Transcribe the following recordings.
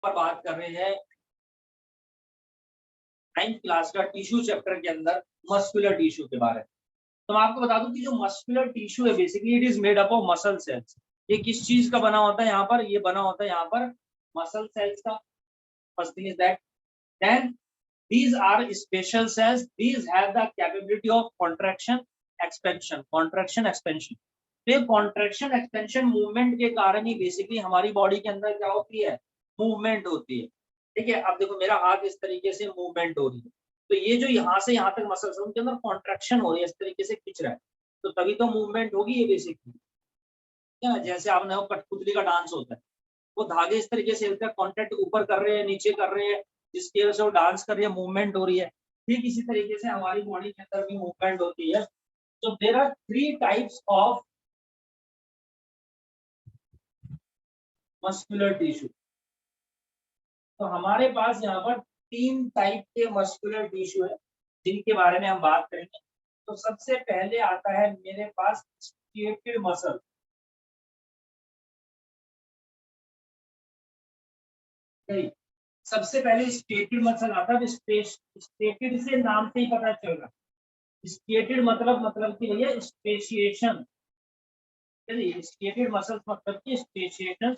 पर बात कर रहे हैं 9th क्लास का टिश्यू चैप्टर के अंदर मस्कुलर टिश्यू के बारे में। तो मैं आपको बता दूं कि जो मस्कुलर टिश्यू है basically it is made up of muscle cells. ये किस चीज का बना होता है यहाँ पर? ये बना होता है यहाँ पर मसल सेल्स का। First thing is that. Then these are special cells. These have the capability of contraction expansion, contraction expansion. तो ये कॉन्ट्रैक्शन एक्सपेंशन मूवमेंट के कारण ही बेसिकली हमारी बॉडी के अंदर क्या होती है? मूवमेंट होती है। ठीक है, अब देखो मेरा हाथ इस तरीके से मूवमेंट हो रही है, तो ये जो यहाँ से यहाँ तक मसल्स है उनके अंदर कॉन्ट्रैक्शन हो रही है, इस तरीके से खींच रहा है, तो तभी तो मूवमेंट होगी ये बेसिकली। क्या जैसे आपने वो कठपुतली का डांस होता है, वो धागे इस तरीके से कॉन्टैक्ट ऊपर कर रहे हैं, नीचे कर रहे हैं, जिसकी वजह से वो डांस कर रही है, मूवमेंट हो रही है। ठीक इसी तरीके से हमारी बॉडी के अंदर भी मूवमेंट होती है। तो there are 3 types of muscular tissue. तो हमारे पास यहाँ पर 3 टाइप के मस्कुलर टिश्यू है जिनके बारे में हम बात करेंगे। तो सबसे पहले आता है मेरे पास स्ट्रेटेड मसल। सबसे पहले स्ट्रेटेड मसल आता है। स्ट्रेटेड से नाम से ही पता चल रहा है, स्ट्रेटेड मतलब कि भैया स्पेशिएशन। स्ट्रेटेड मसल्स मतलब कि स्पेशिएशन,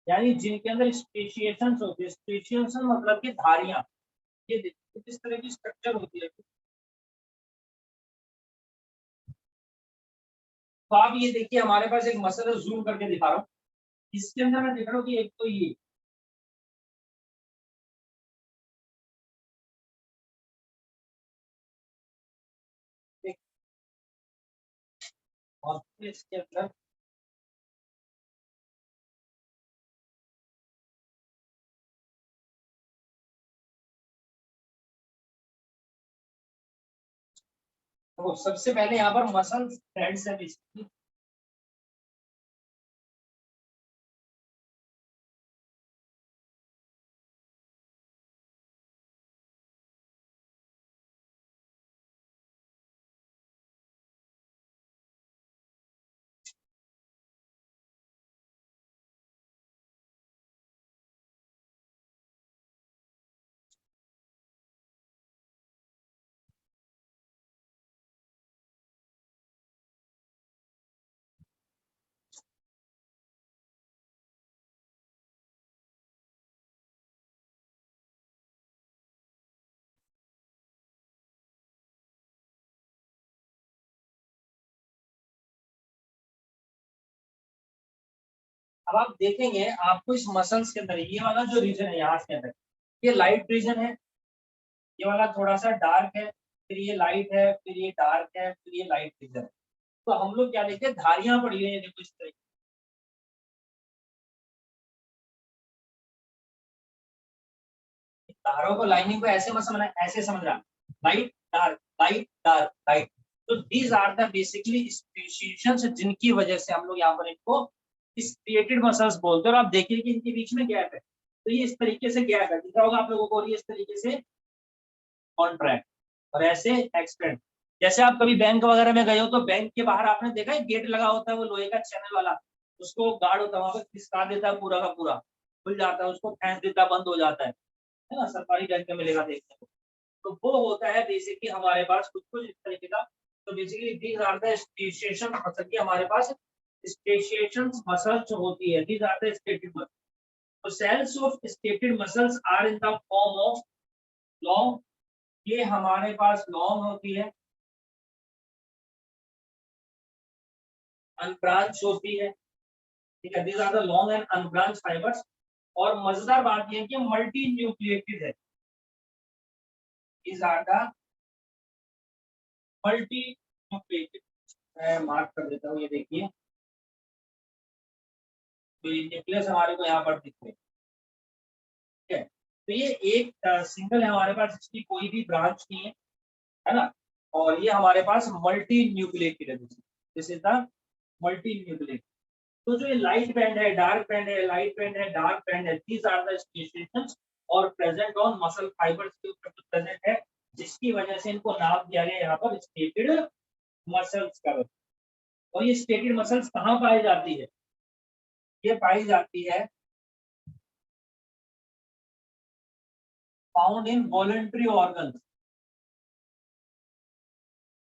यानी जिनके अंदर स्पेशिएशन होती है। स्पेशिएशन मतलब कि धारियां। ये देखिए किस तरह की स्ट्रक्चर होती है। तो आप ये देखिए हमारे पास एक मसल है, जूम करके दिखा रहा हूँ। इसके अंदर मैं देख रहा हूँ कि एक तो ये और इसके अंदर तो सबसे पहले यहाँ पर मसल थ्रेड्स है बेसिकली। अब आप देखेंगे आपको इस मसल्स के अंदर ये वाला जो रीजन है यहाँ के अंदर, ये लाइट रीजन है, ये वाला थोड़ा सा डार्क है, फिर ये लाइट है, फिर ये डार्क है, फिर ये लाइट रीजन है। तो हम लोग क्या देखते हैं, धारियां पड़ी हुई है देखो इस तरह। धारों को लाइनिंग को ऐसे मत समझना, ऐसे समझना, light dark light dark light. तो दीज आर द बेसिकली स्पेसिएशंस जिनकी वजह से हम लोग यहाँ पर इनको स्ट्रेटेड मसल्स बोलते हैं। और आप देखिए कि इनके बीच में गैप है, तो ये इस तरीके से गैप है, दिख रहा होगा आप लोगों को, और ये इस तरीके से कॉन्ट्रैक्ट और ऐसे एक्सपेंड। जैसे आप कभी बैंक वगैरह में गए हो तो बैंक के बाहर आपने देखा है गेट लगा होता है, वो लोहे का चैनल वाला, उसको गार्ड होता है वहां पर खिसका देता है, पूरा का पूरा खुल जाता है, उसको फेंस देता है, बंद हो जाता है ना। सरकारी बैंक में मिलेगा देखने को। तो वो होता है बेसिकली हमारे पास कुछ कुछ इस तरीके का। तो basically these are the speciation muscle की हमारे पास स्पेशिएशन मसल्स होती है। These are the stated muscle. तो cells of stated muscles are in the form of long. ये हमारे पास लॉन्ग होती है, अनब्रांच होती है। ठीक है, these are the long and unbranch fibres. और मजेदार बात यह है कि मल्टी न्यूक्लिएटेड है। These are the multinucleated. मैं मार्क कर देता हूँ, ये देखिए तो ये न्यूक्लियस हमारे को यहाँ पर दिख रहे हैं। ठीक है, तो ये एक सिंगल है हमारे पास, इसकी कोई भी ब्रांच नहीं है ना। और ये हमारे पास मल्टी न्यूक्लिएटेड है, this is the multi nucleated. तो जो ये लाइट बैंड है, डार्क बैंड है, लाइट बैंड है, डार्क बैंड है, दीज आर द स्पेसिएशंस और प्रेजेंट ऑन मसल फाइबर्स के ऊपर प्रेजेंट है, जिसकी वजह से इनको नाम दिया गया यहाँ पर स्टेटेड मसल्स का। और ये स्टेटेड मसल्स कहाँ पाई जाती है? ये पाई जाती है फाउंड इन वॉलंटरी ऑर्गन।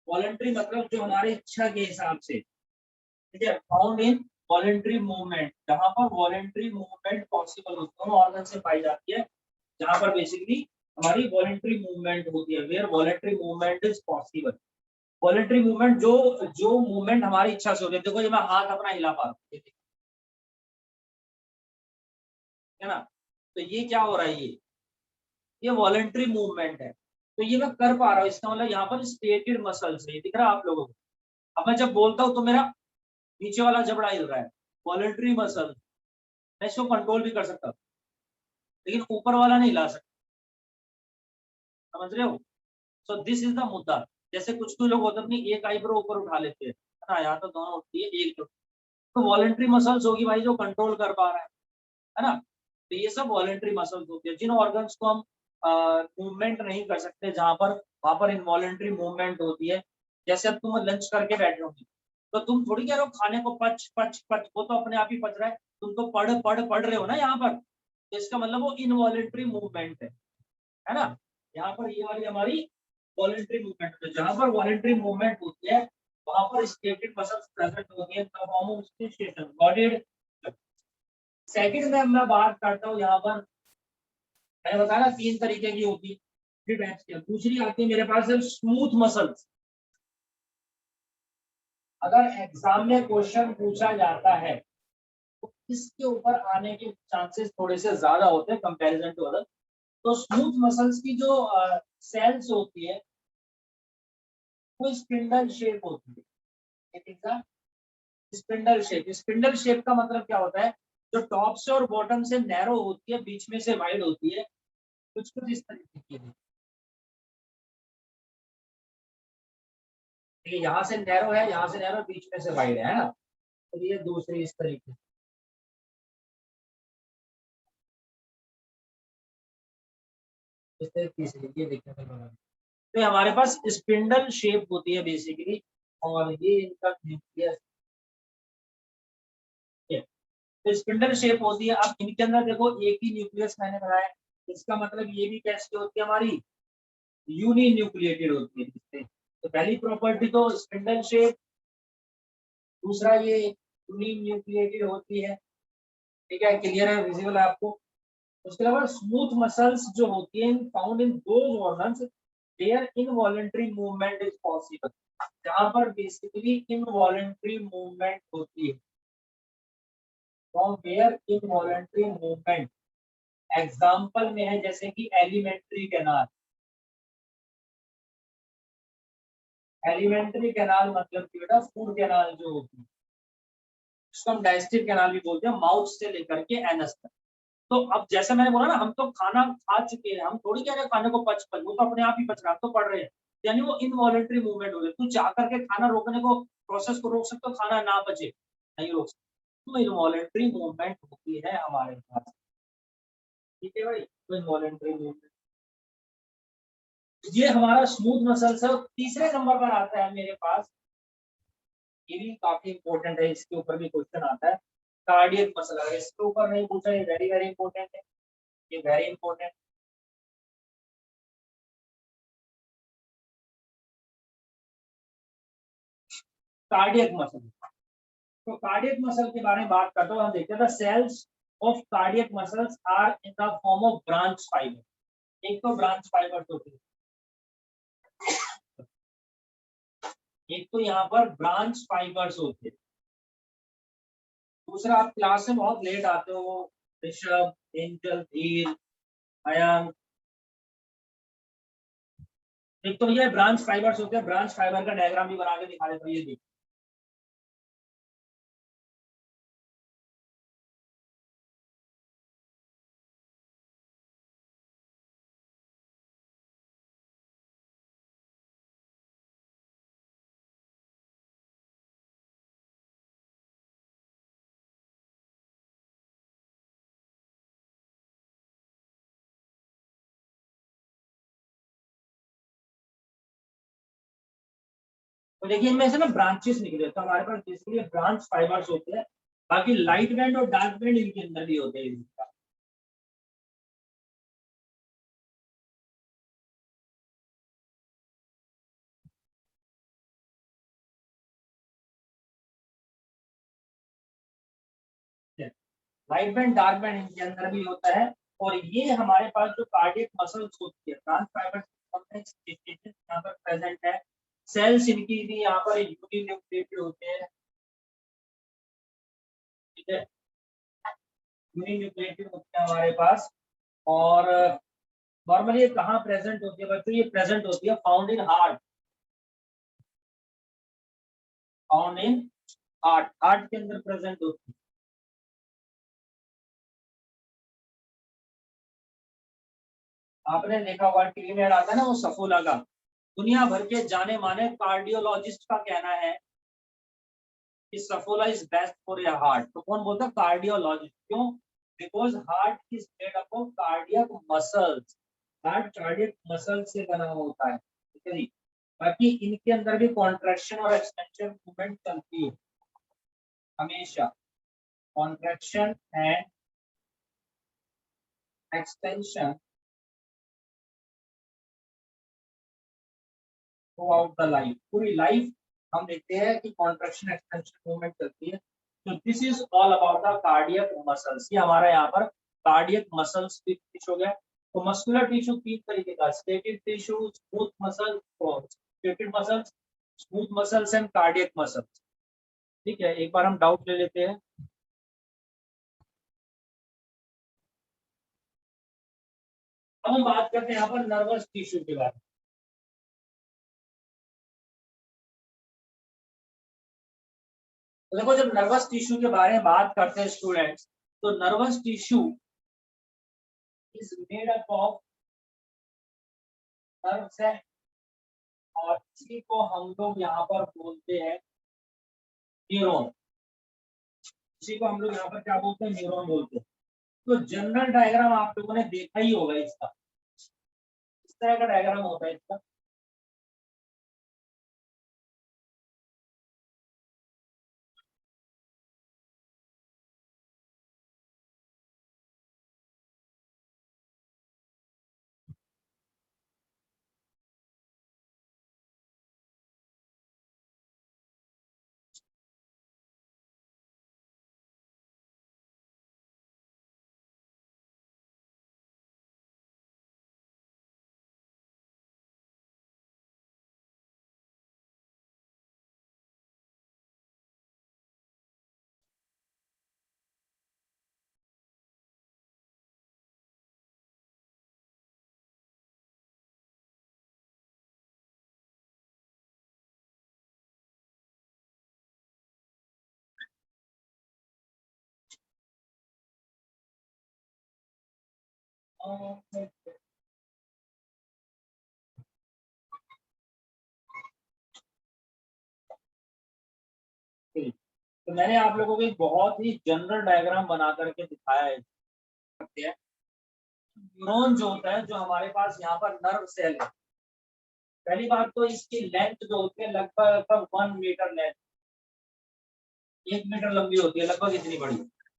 वॉलंटरी मतलब जो हमारी इच्छा के हिसाब से, ठीक है। फाउंड इन वॉलंटरी मूवमेंट, जहां पर वॉलंटरी मूवमेंट पॉसिबल होती है, ऑर्गन से पाई जाती है जहां पर बेसिकली हमारी वॉलंटरी मूवमेंट होती है, where voluntary movement is possible. Voluntary movement जो जो मूवमेंट हमारी इच्छा से होती है। देखो ये मैं हाथ अपना हिला पा रहा हूँ, है ना, तो ये क्या हो रहा है, ये वॉलंटरी मूवमेंट है, तो ये मैं कर पा रहा हूँ, इसका मतलब यहाँ पर स्टेटेड मसल्स है, दिख रहा है आप लोगों को। अब मैं जब बोलता हूँ तो मेरा नीचे वाला जबड़ा हिल रहा है, वॉलंटरी मसल, मैं इसको कंट्रोल भी कर सकता हूँ, लेकिन ऊपर वाला नहीं ला सकता, समझ रहे हो। सो दिस इज द मुद्दा। जैसे कुछ लोग होते हैं अपनी एक आईब्रो ऊपर उठा लेते हैं, है ना, यहाँ तो दोनों उठती है, एक जो तो वॉलंटरी मसल्स होगी भाई जो कंट्रोल कर पा रहा है ना। तो ये सब वॉलंटरी मसल्स होती है, जिन ऑर्गन्स को हम मूवमेंट नहीं कर सकते, जहां पर वहां पर इनवॉलंटरी मूवमेंट होती है। जैसे अब तुम लंच करके बैठे होगे, तो तुम थोड़ी कह रहे हो खाने को पच पच पच, वो तो अपने आप ही पच रहा है, तुम तो पढ़ रहे हो ना यहाँ पर, तो इसका मतलब वो इनवॉलंटरी मूवमेंट है ना। यहाँ पर ये वाली हमारी वॉलंटरी मूवमेंट है, जहां पर वॉलंटरी मूवमेंट होती है वहां पर स्टेटेड मसल्स प्रेजेंट होती है, the form of station bodied. Second में मैं बात करता हूँ यहाँ पर, मैंने बताया ना 3 तरीके की होती है, 3 टाइप्स की। दूसरी आती है मेरे पास है स्मूथ मसल्स। अगर एग्जाम में क्वेश्चन पूछा जाता है तो इसके ऊपर आने के चांसेस थोड़े से ज्यादा होते हैं कंपैरिजन टू अदर। तो स्मूथ मसल्स की जो सेल्स होती है वो स्पिंडल शेप होती है, स्पिंडल शेप। स्पिंडल शेप का मतलब क्या होता है, जो टॉप से और बॉटम से नैरो होती है, बीच में से वाइड होती है, कुछ कुछ इस तरीके की है। ठीक है, यहाँ से नैरो है, यहाँ से नैरो, बीच में से वाइड है ना। तो ये दूसरी इस तरीके से, इस तरीके तीसरी ये देखने को मिला। तो ये हमारे पास स्पिंडल शेप होती है बेसिकली, और ये इनका न्यूक्लियस है। तो स्पिंडल शेप होती है। अब इनके अंदर देखो एक ही न्यूक्लियस मैंने बनाया है, इसका मतलब ये भी कैसी होती है हमारी, यूनी न्यूक्लिएटेड होती है इससे। तो पहली प्रॉपर्टी तो स्पिंडल शेप, दूसरा ये यूनी न्यूक्लिएटेड होती है। ठीक है, क्लियर है, विजिबल है आपको। उसके अलावा स्मूथ मसल्स जो होती है found in those organs where involuntary movement is possible, जहां पर बेसिकली इनवॉलंटरी मूवमेंट होती है, from where involuntary movement. Example में है जैसे कि एलिमेंट्री कैनाल। एलिमेंट्री कैनाल मतलब कि बेटा फूड कैनाल जो होती है, उसको हम डाइजेस्टिव कैनाल भी बोलते हैं, माउथ से लेकर के एनस तक। तो अब जैसे मैंने बोला ना, हम तो खाना खा चुके हैं, हम थोड़ी कह रहे हैं खाने को पच पच, वो तो अपने आप ही पच रहा है, हम तो पढ़ रहे हैं। यानी वो इनवॉलंटरी मूवमेंट हो रही है, तू चाह करके खाना रोकने को, प्रोसेस को रोक सकते हो, खाना ना बचे नहीं रोक सकते, तो इनवॉलंटरी मूवमेंट होती है हमारे पास। ठीक है भाई, तो इनवॉलंटरी मूवमेंट ये हमारा स्मूथ मसल्स है। और तीसरे नंबर पर आता है मेरे पास, ये भी काफी इंपॉर्टेंट है, इसके ऊपर भी क्वेश्चन आता है, कार्डियक मसल। अगर इसके ऊपर नहीं पूछा, ये वेरी वेरी इंपॉर्टेंट है, ये वेरी इंपॉर्टेंट। कार्डियक मसल, तो कार्डियक मसल के बारे में बात करते हुए हम देखते हैं, the cells of cardiac muscles are in the form of branch fibre. एक तो ब्रांच फाइबर होती है, एक तो यहाँ पर ब्रांच फाइबर्स होते हैं। दूसरा, आप क्लास में बहुत लेट आते हो, ऋषभ, एंजल, धीर, अयन। एक तो ये ब्रांच फाइबर्स होते हैं, ब्रांच फाइबर का डायग्राम भी बना के दिखा देता हूँ, ये देखिए। तो देखिए इनमें से ना ब्रांचेस निकले, तो हमारे पास बेसिकली ब्रांच फाइबर्स होते हैं, बाकी लाइट बैंड और डार्क बैंड इनके अंदर भी होते हैं। लाइट बैंड डार्क बैंड इनके अंदर भी होता है। और ये हमारे पास जो कार्डियक मसल्स होती है, ट्रांस यहाँ पर प्रेजेंट है। सेल्स इनकी भी यहाँ पर यूनिन्यूक्लिएटेड होते हैं, ठीक है, यूनिन्यूक्लिएटेड होते हैं हमारे पास। और नॉर्मली ये कहाँ प्रेजेंट होती है बच्चों? ये प्रेजेंट होती है found in heart, found in heart, heart के अंदर प्रेजेंट होती है। आपने देखा होगा टीवी में आता है ना वो सफोला का, दुनिया भर के जाने माने कार्डियोलॉजिस्ट का कहना है कि Saffola is best for your heart. तो कौन बोलता है? कार्डियोलॉजिस्ट। क्यों? Because heart is made up of cardiac muscles, heart cardiac muscle से बना होता है, ठीक है जी। बाकी इनके अंदर भी कॉन्ट्रैक्शन और एक्सटेंशन मूवमेंट चलती है हमेशा, contraction and extension through out the life, पूरी लाइफ हम देखते हैं कि कॉन्ट्रैक्शन एक्सटेंशन मूवमेंट चलती है। तो this is all about the cardiac muscles. ये हमारा यहाँ पर कार्डियक मसल्स भी फिनिश हो गया। तो मस्कुलर टिश्यू तीन तरीके का, stated tissue, smooth muscle, stated muscles, smooth muscles and cardiac muscles. ठीक है, एक बार हम डाउट ले लेते हैं। अब हम बात करते हैं यहाँ पर नर्वस टिश्यू के बारे में। तो देखो, जब नर्वस टिश्यू के बारे में बात करते हैं स्टूडेंट्स, तो nervous tissue is made up of nerves है, और इसी को हम लोग यहाँ पर बोलते हैं न्यूरॉन। इसी को हम लोग यहाँ पर क्या बोलते हैं? न्यूरॉन बोलते हैं। तो जनरल डायग्राम आप लोगों ने देखा ही होगा इसका, इस तरह का डायग्राम होता है इसका। तो मैंने आप लोगों को एक बहुत ही जनरल डायग्राम बना करके दिखाया है। न्यूरॉन जो होता है, जो हमारे पास यहाँ पर नर्व सेल है, पहली बात तो इसकी लेंथ जो होती है लगभग 1 मीटर लेंथ, 1 मीटर लंबी होती है, लगभग इतनी बड़ी।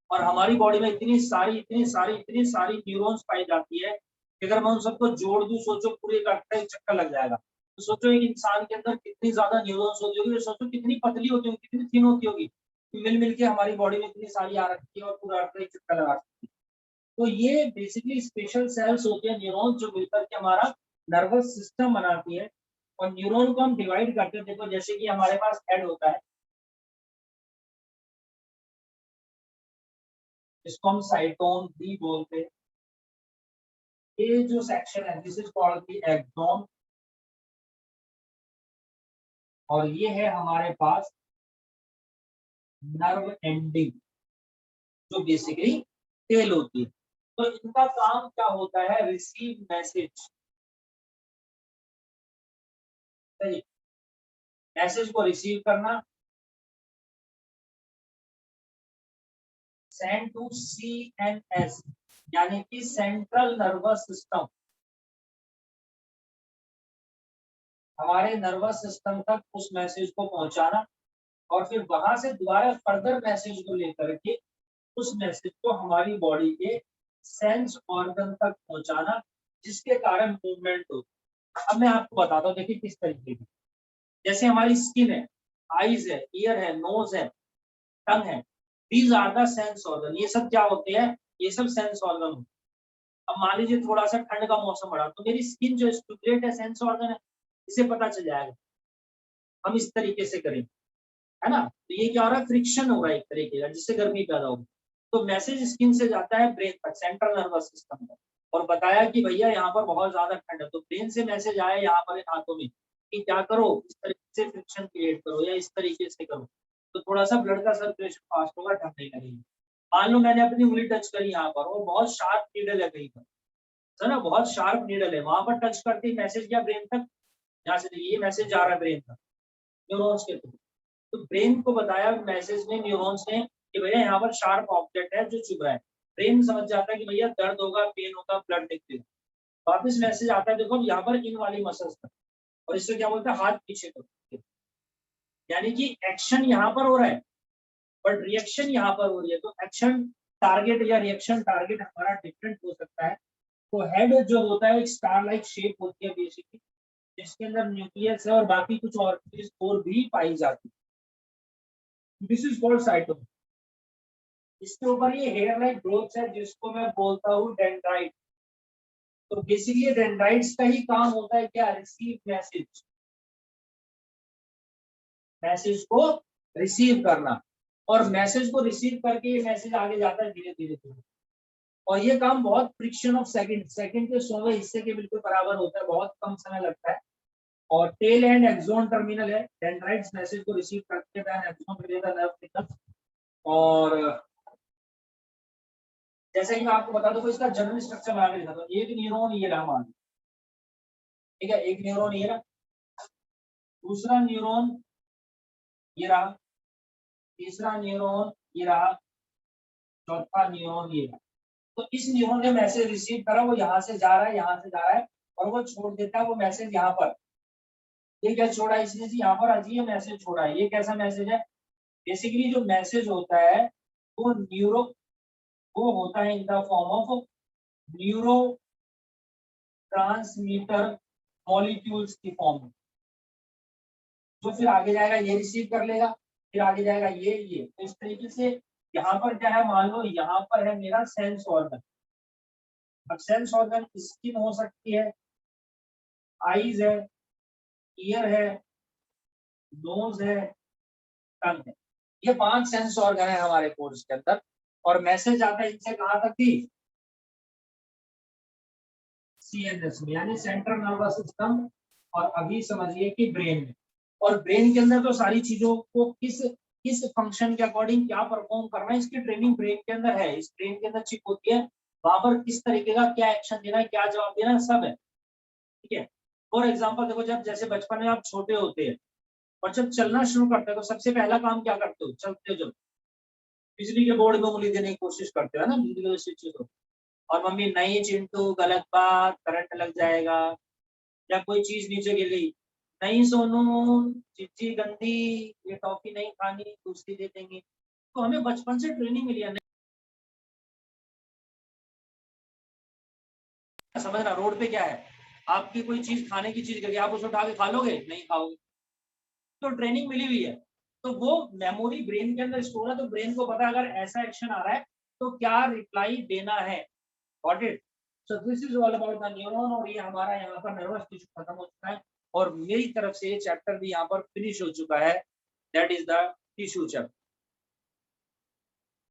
और हमारी बॉडी में इतनी सारी न्यूरॉन्स पाई जाती है कि अगर मैं उन सबको जोड़ दूं, सोचो पूरे का चक्कर लग जाएगा। तो सोचो एक इंसान के अंदर कितनी ज्यादा न्यूरॉन्स होती होगी, सोचो कितनी पतली होती होगी, कितनी थिन होती होगी। मिल के हमारी बॉडी में इतनी सारी आ रखी है और पूरा एक चक्कर लगा सकती है। तो ये बेसिकली स्पेशल सेल्स होते हैं न्यूरॉन्स, जो मिलकर के हमारा नर्वस सिस्टम बनाती है। और न्यूरॉन को हम डिवाइड करते हैं, देखो जैसे कि हमारे पास हेड होता है, इसको हम साइटोन भी बोलते हैं। ये जो सेक्शन है, this is called the axon. और ये है हमारे पास नर्व एंडिंग, जो बेसिकली टेल होती है। तो इनका काम क्या होता है? रिसीव मैसेज, मैसेज को रिसीव करना, सेंड टू CNS, यानी कि सेंट्रल नर्वस सिस्टम, हमारे नर्वस सिस्टम तक उस मैसेज को पहुंचाना। और फिर वहां से दोबारा फर्दर मैसेज को लेकर के उस मैसेज को हमारी बॉडी के सेंस ऑर्गन तक पहुंचाना, जिसके कारण मूवमेंट होती है। अब मैं आपको बताता हूँ, देखिए किस तरीके की। जैसे हमारी स्किन है, आईज है, ईयर है, नोज है, टंग है, these are the sense organ. ये सब क्या होते हैं, ये सब सेंस ऑर्गन होते हैं। अब मान लीजिए थोड़ा सा ठंड का मौसम बढ़ा तो मेरी स्किन जो स्टिमुलेट है सेंस ऑर्गन है, इसे पता चल जाएगा। हम इस तरीके से करेंगे, है ना। तो ये क्या हो रहा है, फ्रिक्शन हो रहा है एक तरीके का, जिससे गर्मी पैदा होगी। तो मैसेज स्किन से जाता है ब्रेन तक, सेंट्रल नर्वस सिस्टम तक, और बताया कि भैया यहाँ पर बहुत ज्यादा ठंड है। तो ब्रेन से मैसेज आया यहाँ पर इन हाथों में कि क्या करो, इस तरीके से फ्रिक्शन क्रिएट करो या इस तरीके से करो, तो थोड़ा सा ब्लड का सर्कुलेशन फास्ट होगा, ठंड नहीं लगेगी। मान लो मैंने अपनी उंगली टच करी यहाँ पर, और बहुत शार्प नीडल है कहीं पर, है ना, बहुत शार्प नीडल है, वहां पर टच करते ही मैसेज गया ब्रेन तक। यहाँ से ये मैसेज जा रहा है ब्रेन तक न्यूरॉन्स के थ्रू। तो ब्रेन को बताया मैसेज में न्यूरॉन्स ने कि भैया यहाँ पर शार्प ऑब्जेक्ट है जो चुभ रहा है। ब्रेन समझ जाता है कि भैया दर्द होगा, पेन होगा, ब्लड निकलेगा। वापस मैसेज आता है, देखो यहाँ पर इन वाली मसल्स पर, और इससे क्या बोलते हैं, हाथ पीछे करो। यानी कि एक्शन यहाँ पर हो रहा है बट रिएक्शन यहाँ पर हो रही है। तो एक्शन टारगेट या रिएक्शन टारगेट हमारा डिफरेंट हो सकता है। तो हेड जो होता है एक स्टार लाइक शेप होती है बेसिकली, जिसके अंदर न्यूक्लियस है और बाकी कुछ और चीज और भी पाई जाती है। This is called cytoplasm. इसके ऊपर ये हेयर लाइक ग्रोथ है जिसको मैं बोलता हूँ डेंड्राइट। तो बेसिकली डेंड्राइट्स का ही काम होता है क्या, रिसीव मैसेज, मैसेज को रिसीव करना, और मैसेज को रिसीव करके ये मैसेज आगे जाता है धीरे धीरे धीरे। और ये काम बहुत फ्रिक्शन ऑफ सेकंड, सेकंड के 100वें हिस्से के बिल्कुल बराबर होता है, बहुत कम समय लगता है। और टेल एंड एक्सोन टर्मिनल है, डेंड्राइट्स मैसेज को रिसीव करते हैं, एक्सोन मिलेगा नर्व सिग्नल। और जैसे कि मैं आपको बता दूं तो इसका जनरल स्ट्रक्चर मैं आगे दिखाता हूं। एक न्यूरॉन ये रहा मान, ठीक है, एक न्यूरॉन ये रहा, दूसरा न्यूरॉन ये रहा, तीसरा न्यूरॉन ये रहा, चौथा न्यूरॉन ये रहा। तो इस न्यूरॉन ने मैसेज रिसीव करा, वो यहाँ से जा रहा है, यहाँ से जा रहा है, और वो छोड़ देता है वो मैसेज यहाँ पर। ये क्या छोड़ा इसने जी, यहाँ पर अजीब मैसेज छोड़ा है। ये कैसा मैसेज है, बेसिकली जो मैसेज होता है वो वो होता है इन the form of neuro transmitter molecules की फॉर्म में, जो फिर आगे जाएगा ये रिसीव कर लेगा, फिर आगे जाएगा ये। तो इस तरीके से यहाँ पर क्या है, मान लो यहाँ पर है मेरा सेंस ऑर्गन। अब सेंस ऑर्गन स्किन हो सकती है, आईज है, ईयर है, नोज है, टंग है। ये 5 सेंस ऑर्गन है हमारे कोर्स के अंदर, और मैसेज आता है इनसे कहाँ तक थी, सीएनएस में, यानी सेंट्रल नर्वस सिस्टम, और अभी समझिए कि ब्रेन में। और ब्रेन के अंदर तो सारी चीजों को किस किस फंक्शन के अकॉर्डिंग क्या परफॉर्म करना है, इसकी ट्रेनिंग ब्रेन के अंदर है। इस ब्रेन के अंदर चिप होती है, वहां पर किस तरीके का क्या एक्शन देना है, क्या जवाब देना है, सब है, ठीक है। फॉर एग्जाम्पल देखो, जब जैसे बचपन में आप छोटे होते हैं और जब चलना शुरू करते हैं तो सबसे पहला काम क्या करते हो, चलते हो जब बिजली के बोर्ड में उंगली देने की कोशिश करते हो ना, बिजली के स्विच को, और मम्मी नहीं चिंटू गलत बात, करंट लग जाएगा, या कोई चीज नीचे गिर गई, नहीं सोनू चिच्ची गंदी, ये टॉफी नहीं खानी, दूसरी दे देंगे। तो हमें बचपन से ट्रेनिंग मिली है, नहीं समझना रोड पे क्या है, आपकी कोई चीज खाने की चीज गिर गई, आप उसे उठा के खा लोगे, नहीं खाओगे। तो ट्रेनिंग मिली हुई है, तो वो मेमोरी ब्रेन के अंदर स्टोर है। तो ब्रेन को पता है अगर ऐसा एक्शन आ रहा है तो क्या रिप्लाई देना है। Got it. So this is all about the neuron, और ये हमारा यहाँ पर नर्वस टिश्यू खत्म हो चुका है, और मेरी तरफ से ये चैप्टर भी यहाँ पर फिनिश हो चुका है, that is the tissue chapter.